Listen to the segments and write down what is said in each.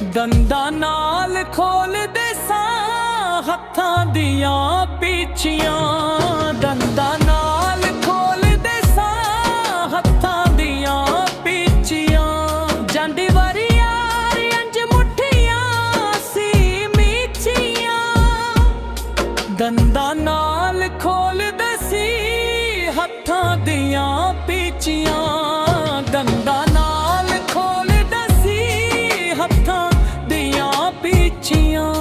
ਦੰਦਾਂ ਨਾਲ ਖੋਲਦੇ ਸਾਂ ਹੱਥਾਂ ਦੀਆਂ ਪੀਚੀਆਂ। ਦੰਦਾਂ ਨਾਲ ਖੋਲਦੇ ਸਾਂ ਹੱਥਾਂ ਦੀਆਂ ਪੀਚੀਆਂ। ਜਾਂਦੀ ਵਾਰੀ ਯਾਰ ਇੰਜ ਮੁੱਠੀਆਂ ਸੀ ਮੀਚੀਆਂ। ਦੰਦਾਂ ਨਾਲ ਖੋਲਦੇ ਸੀ ਹੱਥਾਂ ਦੀਆਂ ਪੀਚੀਆਂ। ਦੰਦਾਂ ਨਾਲ ਖੋਲਦਾ ਸੀ ਹੱਥਾਂ ਦੀਆਂ ਪੀਚੀਆਂ।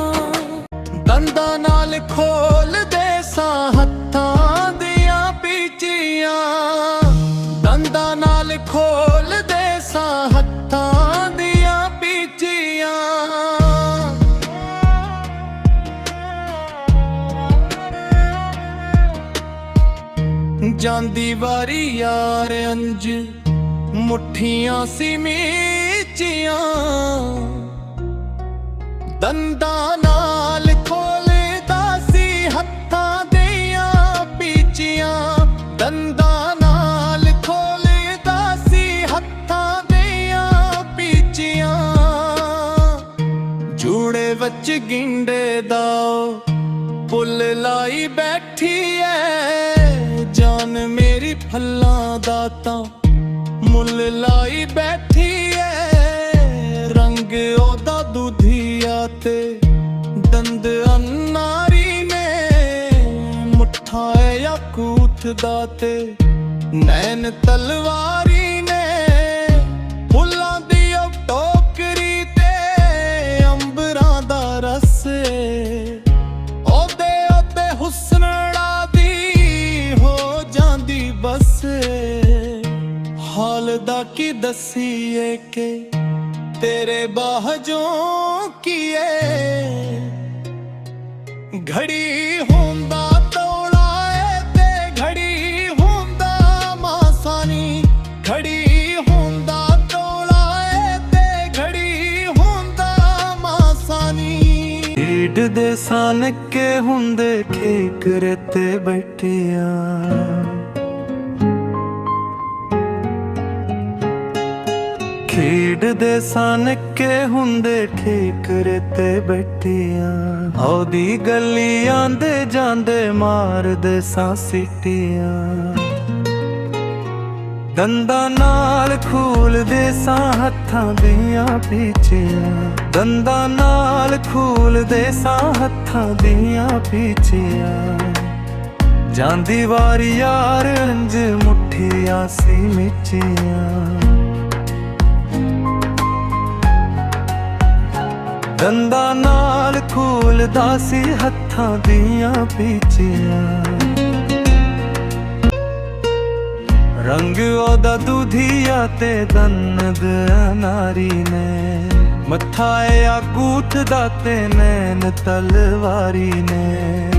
ਦੰਦਾਂ ਨਾਲ ਖੋਲਦੇ ਸਾਂ ਹੱਥਾਂ ਦੀਆਂ ਪੀਚੀਆਂ। ਦੰਦਾਂ ਨਾਲ ਖੋਲਦੇ ਸਾਂ ਹੱਥਾਂ ਦੀਆਂ ਪੀਚੀਆਂ। ਜਾਂਦੀ ਵਾਰੀ ਯਾਰ ਅੰਜ ਮੁੱਠੀਆਂ ਸੀ ਮੀਚੀਆਂ। ਦੰਦਾਂ ਨਾਲ ਖੋਲਦਾ ਸੀ ਹੱਥਾਂ ਦੀਆਂ ਪੀਚੀਆਂ। ਦੰਦਾਂ ਨਾਲ ਖੋਲਦਾ ਸੀ ਹੱਥਾਂ ਦੀਆਂ ਪੀਚੀਆਂ। ਜੂੜੇ ਵਿੱਚ ਗਿੰਡੇ ਦਾ ਪੁੱਲ ਲਾਈ ਬੈਠੀ ਐ। ਜਾਨ ਮੇਰੀ ਫੁੱਲਾਂ ਦਾ ਤਾਂ ਮੁੱਲ ਲਾਈ ਬੈਠੀ ਐ। ਰੰਗ ਉਹਦਾ ਦੁਧੀਆ ਤੇ ਦੰਦ ਅਨਾਰੀ ਨੇ। ਮੁੱਠਾ ਯਾਕੂਤ ਦਾ ਤੇ ਨੈਣ ਤਲਵਾਰੀ ਨੇ। ਫੁੱਲਾਂ ਦੀ ਉਹ ਟੋਕਰੀ ਤੇ ਅੰਬਰਾਂ ਦਾ ਰਸ। ਉਹਦੇ ਹੁਸਨੜਾ ਦੀ ਹੋ ਜਾਂਦੀ ਬਸ। ਹਾਲ ਦਾ ਕੀ ਦਸੀਏ ਕਿ ਤੇਰੇ ਬਾਝੋਂ ਕੀਏ। ਘੜੀ ਹੁੰਦਾ ਤੌਲਾ ਏ ਤੇ ਘੜੀ ਹੁੰਦਾ ਮਾਸਾਨੀ। ਘੜੀ ਹੁੰਦਾ ਤੌਲਾ ਏ ਤੇ ਘੜੀ ਹੁੰਦਾ ਮਾਸਾਨੀ। ਢੀਡ ਦੇ ਸਨ ਕੇ ਹੁੰਦੇ ਖੇਕਰੇ ਤੇ ਬੈਠਿਆ। ਖੇਡਦੇ ਸਨ ਕੇ ਹੁੰਦੇ ਠੇਕਰੇ ਤੇ ਬੈਠੀਆਂ। ਉਹਦੀ ਗਲੀ ਆਂਦੇ ਜਾਂਦੇ ਮਾਰਦੇ ਸਾਂ ਸੀਟੀਆਂ। ਦੰਦਾਂ ਨਾਲ ਖੋਲਦੇ ਸਾਂ ਹੱਥਾਂ ਦੀਆਂ ਪੀਚੀਆਂ। ਦੰਦਾਂ ਨਾਲ ਖੋਲਦੇ ਸਾਂ ਹੱਥਾਂ ਦੀਆਂ ਪੀਚੀਆਂ। ਜਾਂਦੀ ਵਾਰੀ ਯਾਰ ਇੰਜ ਮੁੱਠੀਆਂ ਸੀ ਮੀਚੀਆਂ। ਦੰਦਾਂ ਨਾਲ ਖੋਲਦਾ ਸੀ ਹੱਥਾਂ ਦੀਆਂ ਪੀਚੀਆਂ। ਰੰਗ ਉਹਦਾ ਦੁਧੀਆ ਤੇ ਦੰਦ ਅਨਾਰੀ ਨੇ। ਮੱਥਾ ਯਾਕੂਤ ਦਾ ਤੇ ਨੈਣ ਤਲਵਾਰੀ ਨੇ।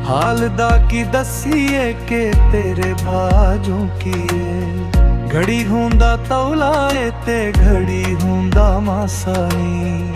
ਹਾਲ ਦਾ ਕੀ ਦਸੀਏ ਕਿ ਤੇਰੇ ਬਾਝੋਂ ਕੀਏ। ਘੜੀ ਹੁੰਦਾ ਤੌਲਾ ਏ ਤੇ ਘੜੀ ਹੁੰਦਾ ਮਾਸਾਨੀ।